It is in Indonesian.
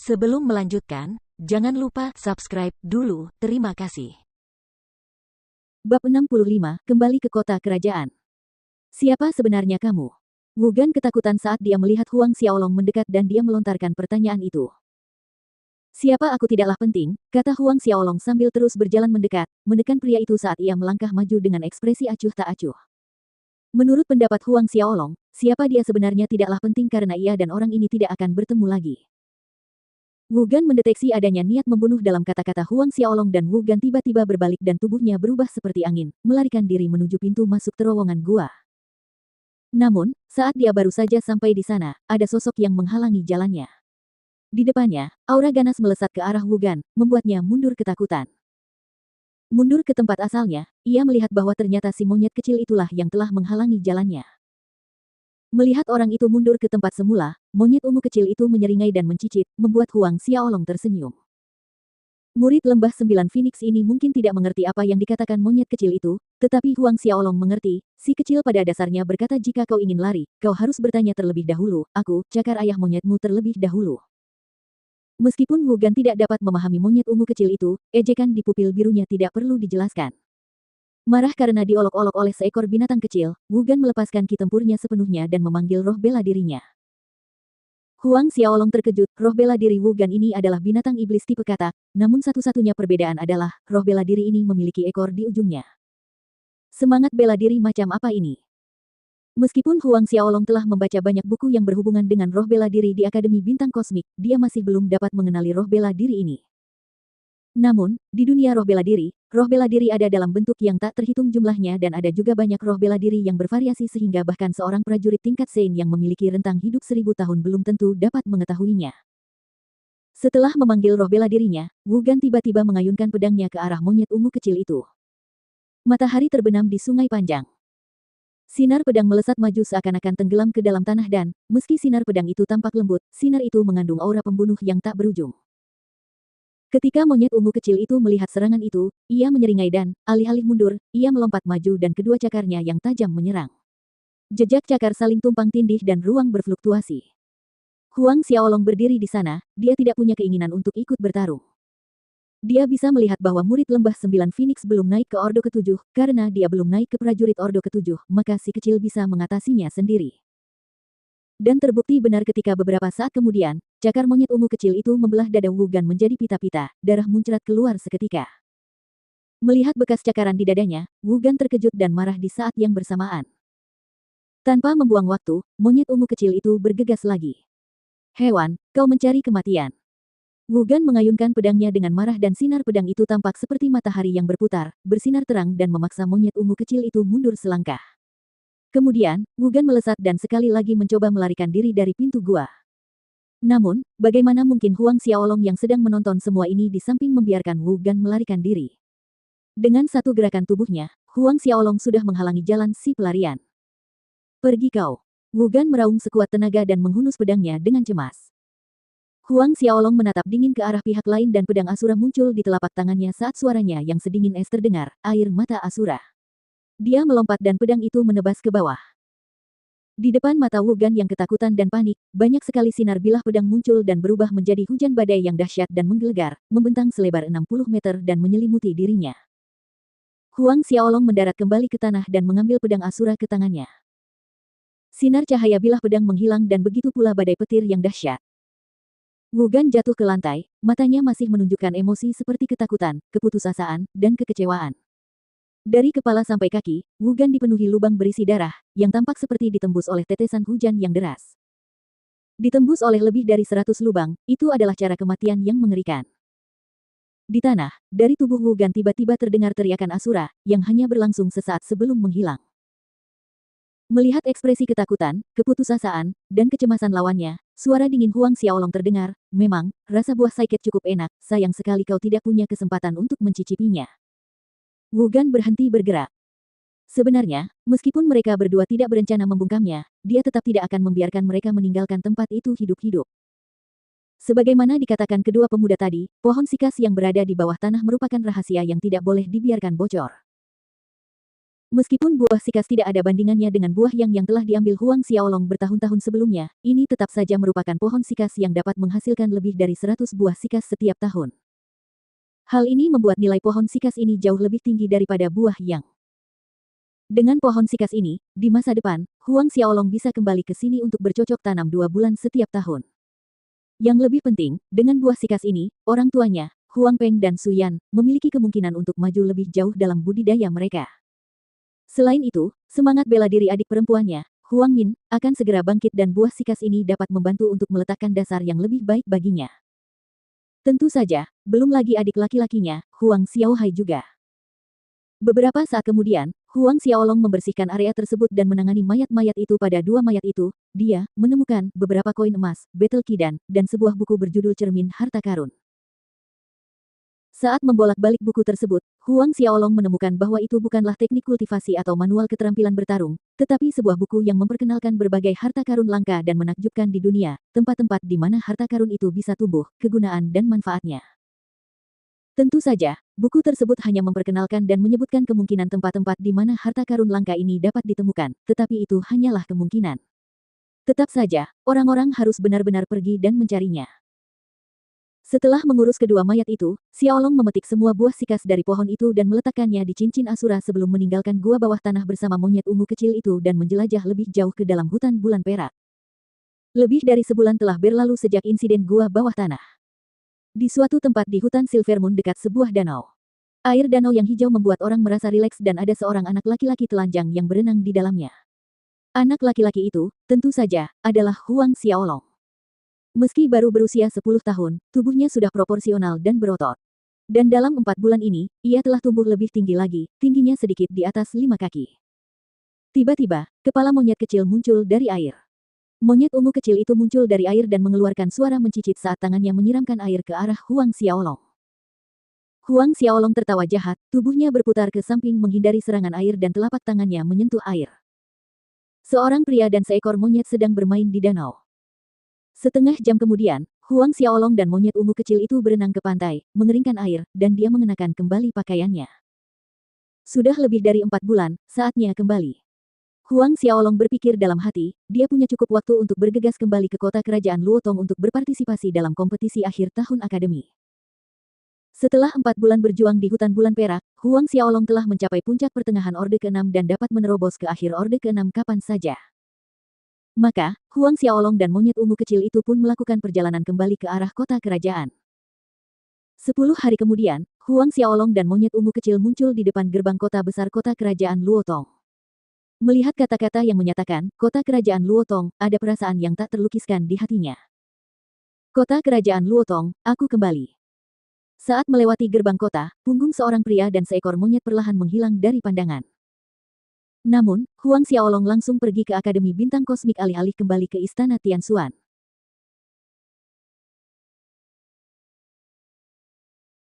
Sebelum melanjutkan, jangan lupa subscribe dulu. Terima kasih. Bab 65, kembali ke kota kerajaan. Siapa sebenarnya kamu? Wugan ketakutan saat dia melihat Huang Xiaolong mendekat dan dia melontarkan pertanyaan itu. Siapa aku tidaklah penting, kata Huang Xiaolong sambil terus berjalan mendekat, menekan pria itu saat ia melangkah maju dengan ekspresi acuh tak acuh. Menurut pendapat Huang Xiaolong, siapa dia sebenarnya tidaklah penting karena ia dan orang ini tidak akan bertemu lagi. Wugan mendeteksi adanya niat membunuh dalam kata-kata Huang Xiaolong dan Wugan tiba-tiba berbalik dan tubuhnya berubah seperti angin, melarikan diri menuju pintu masuk terowongan gua. Namun, saat dia baru saja sampai di sana, ada sosok yang menghalangi jalannya. Di depannya, aura ganas melesat ke arah Wugan, membuatnya mundur ketakutan. Mundur ke tempat asalnya, ia melihat bahwa ternyata si monyet kecil itulah yang telah menghalangi jalannya. Melihat orang itu mundur ke tempat semula, monyet ungu kecil itu menyeringai dan mencicit, membuat Huang Xiaolong tersenyum. Murid lembah 9 Phoenix ini mungkin tidak mengerti apa yang dikatakan monyet kecil itu, tetapi Huang Xiaolong mengerti. Si kecil pada dasarnya berkata jika kau ingin lari, kau harus bertanya terlebih dahulu, aku, cakar ayah monyetmu terlebih dahulu. Meskipun Wugan tidak dapat memahami monyet ungu kecil itu, ejekan di pupil birunya tidak perlu dijelaskan. Marah karena diolok-olok oleh seekor binatang kecil, Wugan melepaskan ki tempurnya sepenuhnya dan memanggil roh bela dirinya. Huang Xiaolong terkejut, roh bela diri Wugan ini adalah binatang iblis tipe katak, namun satu-satunya perbedaan adalah, roh bela diri ini memiliki ekor di ujungnya. Semangat bela diri macam apa ini? Meskipun Huang Xiaolong telah membaca banyak buku yang berhubungan dengan roh bela diri di Akademi Bintang Kosmik, dia masih belum dapat mengenali roh bela diri ini. Namun, di dunia roh bela diri ada dalam bentuk yang tak terhitung jumlahnya dan ada juga banyak roh bela diri yang bervariasi sehingga bahkan seorang prajurit tingkat Sein yang memiliki rentang hidup 1000 tahun belum tentu dapat mengetahuinya. Setelah memanggil roh bela dirinya, Wugan tiba-tiba mengayunkan pedangnya ke arah monyet ungu kecil itu. Matahari terbenam di sungai panjang. Sinar pedang melesat maju seakan-akan tenggelam ke dalam tanah dan, meski sinar pedang itu tampak lembut, sinar itu mengandung aura pembunuh yang tak berujung. Ketika monyet ungu kecil itu melihat serangan itu, ia menyeringai dan, alih-alih mundur, ia melompat maju dan kedua cakarnya yang tajam menyerang. Jejak cakar saling tumpang tindih dan ruang berfluktuasi. Huang Xiaolong berdiri di sana, dia tidak punya keinginan untuk ikut bertarung. Dia bisa melihat bahwa murid lembah 9 Phoenix belum naik ke Ordo ke-7, karena dia belum naik ke prajurit Ordo ke-7, maka si kecil bisa mengatasinya sendiri. Dan terbukti benar ketika beberapa saat kemudian, cakar monyet ungu kecil itu membelah dada Wugan menjadi pita-pita, darah muncrat keluar seketika. Melihat bekas cakaran di dadanya, Wugan terkejut dan marah di saat yang bersamaan. Tanpa membuang waktu, monyet ungu kecil itu bergegas lagi. Hewan, kau mencari kematian. Wugan mengayunkan pedangnya dengan marah dan sinar pedang itu tampak seperti matahari yang berputar, bersinar terang dan memaksa monyet ungu kecil itu mundur selangkah. Kemudian, Wugan melesat dan sekali lagi mencoba melarikan diri dari pintu gua. Namun, bagaimana mungkin Huang Xiaolong yang sedang menonton semua ini di samping membiarkan Wugan melarikan diri? Dengan satu gerakan tubuhnya, Huang Xiaolong sudah menghalangi jalan si pelarian. Pergi kau. Wugan meraung sekuat tenaga dan menghunus pedangnya dengan cemas. Huang Xiaolong menatap dingin ke arah pihak lain dan pedang Asura muncul di telapak tangannya saat suaranya yang sedingin es terdengar, air mata Asura. Dia melompat dan pedang itu menebas ke bawah. Di depan mata Wugan yang ketakutan dan panik, banyak sekali sinar bilah pedang muncul dan berubah menjadi hujan badai yang dahsyat dan menggelegar, membentang selebar 60 meter dan menyelimuti dirinya. Huang Xiaolong mendarat kembali ke tanah dan mengambil pedang Asura ke tangannya. Sinar cahaya bilah pedang menghilang dan begitu pula badai petir yang dahsyat. Wugan jatuh ke lantai, matanya masih menunjukkan emosi seperti ketakutan, keputusasaan, dan kekecewaan. Dari kepala sampai kaki, Wugan dipenuhi lubang berisi darah, yang tampak seperti ditembus oleh tetesan hujan yang deras. Ditembus oleh lebih dari 100 lubang, itu adalah cara kematian yang mengerikan. Di tanah, dari tubuh Wugan tiba-tiba terdengar teriakan Asura, yang hanya berlangsung sesaat sebelum menghilang. Melihat ekspresi ketakutan, keputusasaan, dan kecemasan lawannya, suara dingin Huang Xiaolong terdengar, memang, rasa buah saiket cukup enak, sayang sekali kau tidak punya kesempatan untuk mencicipinya. Wugan berhenti bergerak. Sebenarnya, meskipun mereka berdua tidak berencana membungkamnya, dia tetap tidak akan membiarkan mereka meninggalkan tempat itu hidup-hidup. Sebagaimana dikatakan kedua pemuda tadi, pohon sikas yang berada di bawah tanah merupakan rahasia yang tidak boleh dibiarkan bocor. Meskipun buah sikas tidak ada bandingannya dengan buah yang telah diambil Huang Xiaolong bertahun-tahun sebelumnya, ini tetap saja merupakan pohon sikas yang dapat menghasilkan lebih dari 100 buah sikas setiap tahun. Hal ini membuat nilai pohon sikas ini jauh lebih tinggi daripada buah yang. Dengan pohon sikas ini, di masa depan, Huang Xiaolong bisa kembali ke sini untuk bercocok tanam 2 bulan setiap tahun. Yang lebih penting, dengan buah sikas ini, orang tuanya, Huang Peng dan Su Yan, memiliki kemungkinan untuk maju lebih jauh dalam budidaya mereka. Selain itu, semangat bela diri adik perempuannya, Huang Min, akan segera bangkit dan buah sikas ini dapat membantu untuk meletakkan dasar yang lebih baik baginya. Tentu saja, belum lagi adik laki-lakinya, Huang Xiaohai juga. Beberapa saat kemudian, Huang Xiaolong membersihkan area tersebut dan menangani mayat-mayat itu. Pada 2 mayat itu, dia menemukan beberapa koin emas, betel kidan, dan sebuah buku berjudul Cermin Harta Karun. Saat membolak-balik buku tersebut, Huang Xiaolong menemukan bahwa itu bukanlah teknik kultivasi atau manual keterampilan bertarung, tetapi sebuah buku yang memperkenalkan berbagai harta karun langka dan menakjubkan di dunia, tempat-tempat di mana harta karun itu bisa tumbuh, kegunaan dan manfaatnya. Tentu saja, buku tersebut hanya memperkenalkan dan menyebutkan kemungkinan tempat-tempat di mana harta karun langka ini dapat ditemukan, tetapi itu hanyalah kemungkinan. Tetap saja, orang-orang harus benar-benar pergi dan mencarinya. Setelah mengurus kedua mayat itu, Xiaolong memetik semua buah sikas dari pohon itu dan meletakkannya di cincin Asura sebelum meninggalkan gua bawah tanah bersama monyet ungu kecil itu dan menjelajah lebih jauh ke dalam hutan bulan perak. Lebih dari sebulan telah berlalu sejak insiden gua bawah tanah. Di suatu tempat di hutan Silvermoon dekat sebuah danau. Air danau yang hijau membuat orang merasa rileks dan ada seorang anak laki-laki telanjang yang berenang di dalamnya. Anak laki-laki itu, tentu saja, adalah Huang Xiaolong. Meski baru berusia 10 tahun, tubuhnya sudah proporsional dan berotot. Dan dalam 4 bulan ini, ia telah tumbuh lebih tinggi lagi, tingginya sedikit di atas 5 kaki. Tiba-tiba, kepala monyet kecil muncul dari air. Monyet ungu kecil itu muncul dari air dan mengeluarkan suara mencicit saat tangannya menyiramkan air ke arah Huang Xiaolong. Huang Xiaolong tertawa jahat, tubuhnya berputar ke samping menghindari serangan air dan telapak tangannya menyentuh air. Seorang pria dan seekor monyet sedang bermain di danau. Setengah jam kemudian, Huang Xiaolong dan monyet ungu kecil itu berenang ke pantai, mengeringkan air, dan dia mengenakan kembali pakaiannya. Sudah lebih dari 4 bulan, saatnya kembali. Huang Xiaolong berpikir dalam hati, dia punya cukup waktu untuk bergegas kembali ke kota kerajaan Luotong untuk berpartisipasi dalam kompetisi akhir tahun akademi. Setelah 4 bulan berjuang di hutan bulan perak, Huang Xiaolong telah mencapai puncak pertengahan Orde ke-6 dan dapat menerobos ke akhir Orde ke-6 kapan saja. Maka, Huang Xiaolong dan monyet ungu kecil itu pun melakukan perjalanan kembali ke arah kota kerajaan. 10 hari kemudian, Huang Xiaolong dan monyet ungu kecil muncul di depan gerbang kota besar kota kerajaan Luotong. Melihat kata-kata yang menyatakan, kota kerajaan Luotong, ada perasaan yang tak terlukiskan di hatinya. Kota kerajaan Luotong, aku kembali. Saat melewati gerbang kota, punggung seorang pria dan seekor monyet perlahan menghilang dari pandangan. Namun, Huang Xiaolong langsung pergi ke Akademi Bintang Kosmik alih-alih kembali ke Istana Tianxuan.